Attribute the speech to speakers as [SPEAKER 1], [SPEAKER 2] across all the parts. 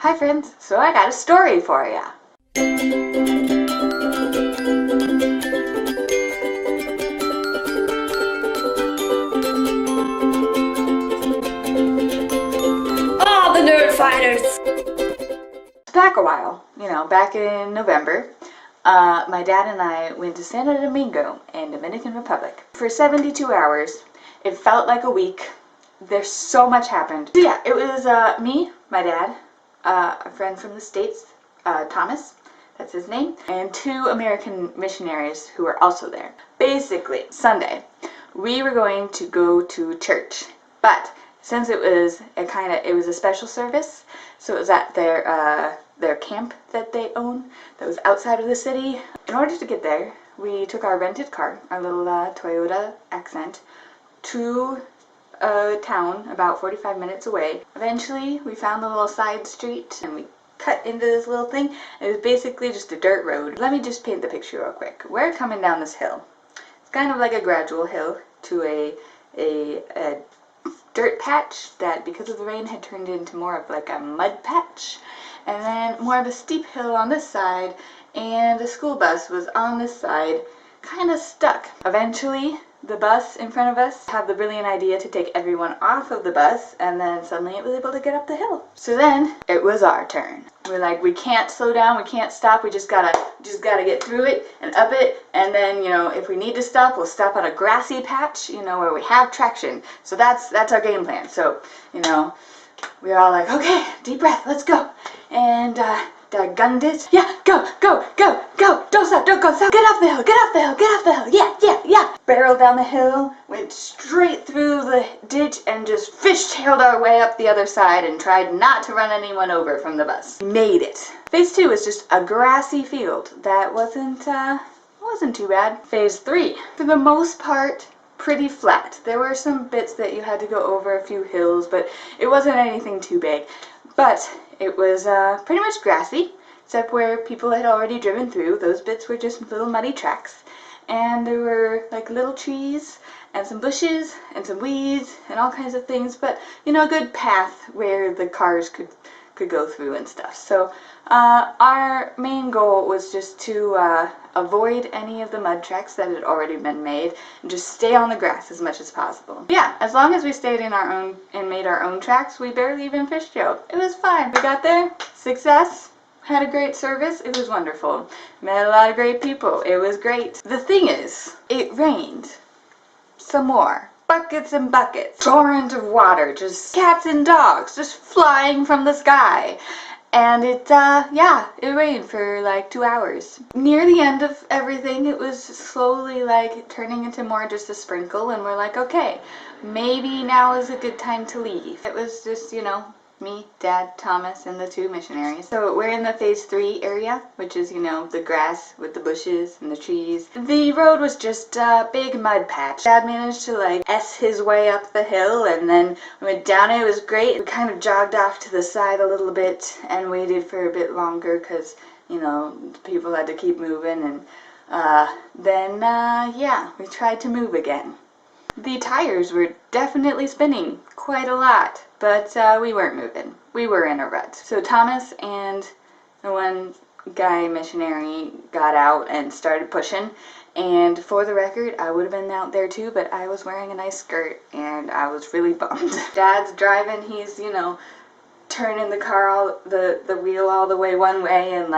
[SPEAKER 1] Hi friends, so I got a story for ya.
[SPEAKER 2] Oh, the nerd fighters!
[SPEAKER 1] Back a while, back in November, my dad and I went to Santo Domingo in Dominican Republic for 72 hours. It felt like a week. There's so much happened. So yeah, it was me, my dad, a friend from the States, Thomas, that's his name, and 2 American missionaries who were also there. Basically, Sunday, we were going to go to church, but since it was a special service, so it was at their camp that they own that was outside of the city. In order to get there, we took our rented car, our little Toyota Accent, to a town about 45 minutes away. Eventually, we found the little side street and we cut into this little thing. It was basically just a dirt road. Let me just paint the picture real quick. We're coming down this hill. It's kind of like a gradual hill to a dirt patch that, because of the rain, had turned into more of like a mud patch, and then more of a steep hill on this side, and the school bus was on this side, kind of stuck. Eventually, the bus in front of us had the brilliant idea to take everyone off of the bus, and then suddenly it was able to get up the hill. So then it was our turn. We're like, we can't slow down, we can't stop, we just gotta get through it and up it, and then, if we need to stop, we'll stop on a grassy patch, where we have traction. So that's our game plan. So, we're all like, okay, deep breath, let's go. And I gunned it. Yeah, go, go, go, go. Don't stop, don't go, stop. Get off the hill, get off the hill, get off the hill. Yeah, yeah, yeah. Barreled down the hill, went straight through the ditch, and just fishtailed our way up the other side and tried not to run anyone over from the bus. We made it. Phase 2 was just a grassy field that wasn't too bad. Phase 3, for the most part, pretty flat. There were some bits that you had to go over, a few hills, but it wasn't anything too big. But it was pretty much grassy, except where people had already driven through. Those bits were just little muddy tracks. And there were like little trees and some bushes and some weeds and all kinds of things, but a good path where the cars could go through and stuff. So our main goal was just to avoid any of the mud tracks that had already been made and just stay on the grass as much as possible. Yeah, as long as we stayed in our own and made our own tracks, we barely even fishtailed. It was fine. We got there, success, had a great service, it was wonderful. Met a lot of great people, it was great. The thing is, it rained some more. Buckets and buckets, torrent of water, just cats and dogs just flying from the sky. And it rained for like 2 hours. Near the end of everything, it was slowly like turning into more just a sprinkle, and we're like, okay, maybe now is a good time to leave. It was just, me, Dad, Thomas, and the 2 missionaries. So we're in the phase 3 area, which is, the grass with the bushes and the trees. The road was just a big mud patch. Dad managed to S his way up the hill, and then we went down it. It was great. We kind of jogged off to the side a little bit and waited for a bit longer because, people had to keep moving, and then we tried to move again. The tires were definitely spinning quite a lot, but we weren't moving. We were in a rut. So Thomas and the one guy missionary got out and started pushing, and for the record, I would have been out there too, but I was wearing a nice skirt and I was really bummed. Dad's driving, he's, turning the car, the wheel all the way one way and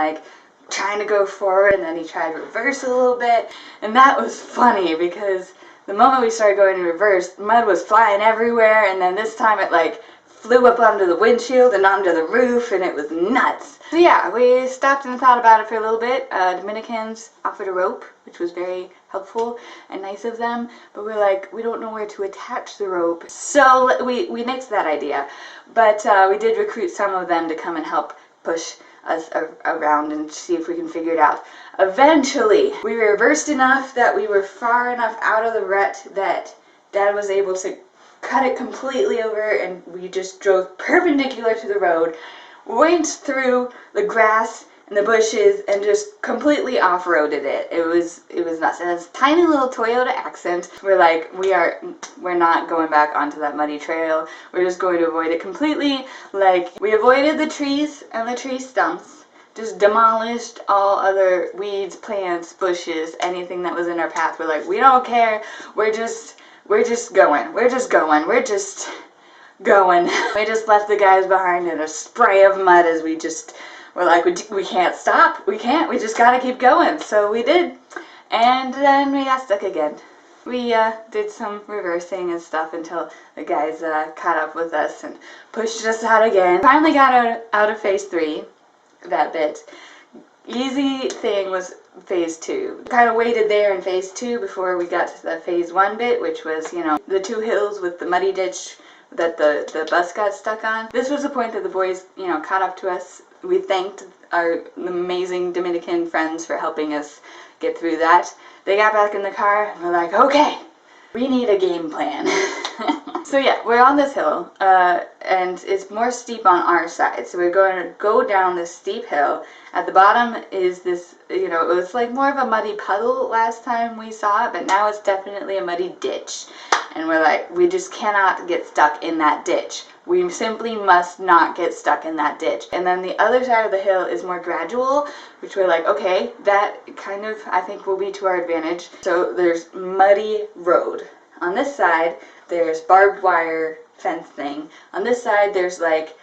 [SPEAKER 1] trying to go forward, and then he tried to reverse a little bit, and that was funny because the moment we started going in reverse, mud was flying everywhere, and then this time it flew up onto the windshield and onto the roof, and it was nuts. So yeah, we stopped and thought about it for a little bit. Dominicans offered a rope, which was very helpful and nice of them, but we're like, we don't know where to attach the rope. So we nixed that idea, but we did recruit some of them to come and help push us around and see if we can figure it out. Eventually, we reversed enough that we were far enough out of the rut that Dad was able to cut it completely over, and we just drove perpendicular to the road, went through the grass in the bushes and just completely off-roaded it. It was nuts. And it's a tiny little Toyota Accent. We're like, we're not going back onto that muddy trail. We're just going to avoid it completely. Like, we avoided the trees and the tree stumps. Just demolished all other weeds, plants, bushes, anything that was in our path. We're like, we don't care. We're just going. We're just going. We just left the guys behind in a spray of mud as we're like, we can't stop. We just gotta keep going. So we did. And then we got stuck again. We did some reversing and stuff until the guys caught up with us and pushed us out again. Finally got out of phase 3, that bit. Easy thing was phase 2. Kind of waited there in phase 2 before we got to the phase 1 bit, which was, you know, the 2 hills with the muddy ditch that the bus got stuck on. This was the point that the boys, you know, caught up to us. We thanked our amazing Dominican friends for helping us get through that. They got back in the car and we're like, okay, we need a game plan. So yeah, we're on this hill, and it's more steep on our side. So we're going to go down this steep hill. At the bottom is this, you know, it was like more of a muddy puddle last time we saw it, but now it's definitely a muddy ditch. And we're like, we just cannot get stuck in that ditch. We simply must not get stuck in that ditch. And then the other side of the hill is more gradual, which we're like, okay, that kind of, I think, will be to our advantage. So there's muddy road. On this side, there's barbed wire fence thing. On this side, there's like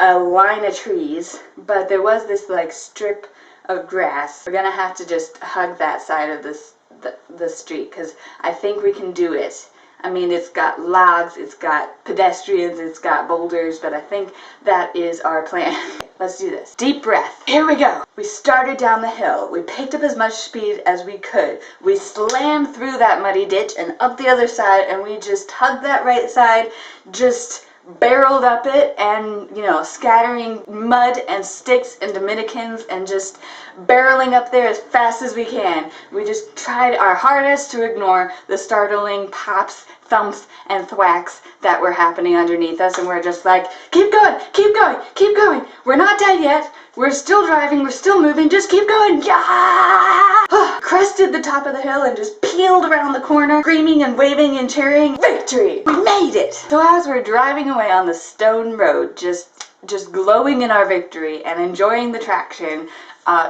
[SPEAKER 1] a line of trees, but there was this like strip of grass. We're gonna have to just hug that side of the street because I think we can do it. I mean, it's got logs, it's got pedestrians, it's got boulders, but I think that is our plan. Let's do this. Deep breath. Here we go. We started down the hill. We picked up as much speed as we could. We slammed through that muddy ditch and up the other side, and we just hugged that right side, just barreled up it, and, you know, scattering mud and sticks and Dominicans and just barreling up there as fast as we can. We just tried our hardest to ignore the startling pops, thumps, and thwacks that were happening underneath us, and we're just like, keep going, keep going, keep going. We're not dead yet. We're still driving, we're still moving, just keep going. Yeah! Crested the top of the hill and just peeled around the corner, screaming and waving and cheering. Victory! We made it! So as we're driving away on the stone road, just glowing in our victory and enjoying the traction,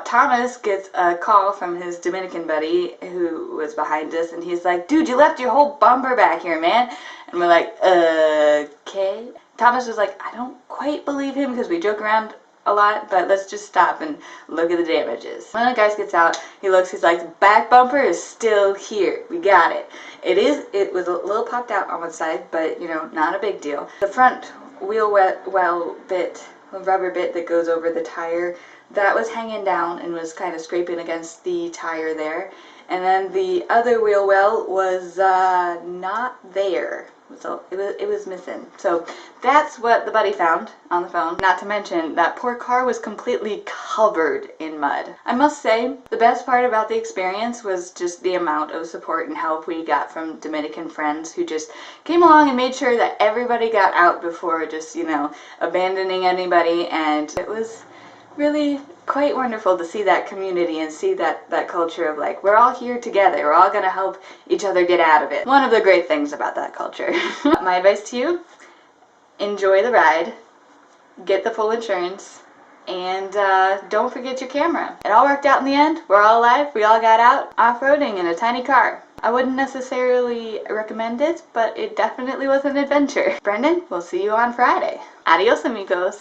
[SPEAKER 1] Thomas gets a call from his Dominican buddy who was behind us, and he's like, dude, you left your whole bumper back here, man. And we're like, okay. Thomas was like, I don't quite believe him because we joke around a lot, but let's just stop and look at the damages. One of the guys gets out, he looks, he's like, the back bumper is still here. We got it. It was a little popped out on one side, but, you know, not a big deal. The front wheel well bit, the rubber bit that goes over the tire, that was hanging down and was kind of scraping against the tire there. And then the other wheel well was not there. So it was missing. So that's what the buddy found on the phone. Not to mention that poor car was completely covered in mud. I must say, the best part about the experience was just the amount of support and help we got from Dominican friends who just came along and made sure that everybody got out before just, you know, abandoning anybody. And it was really quite wonderful to see that community and see that culture of like, we're all here together, we're all gonna help each other get out of it. One of the great things about that culture. My advice to you, enjoy the ride, get the full insurance, and don't forget your camera. It all worked out in the end. We're all alive, we all got out off-roading in a tiny car. I wouldn't necessarily recommend it, but it definitely was an adventure. Brendan, we'll see you on Friday. Adios, amigos.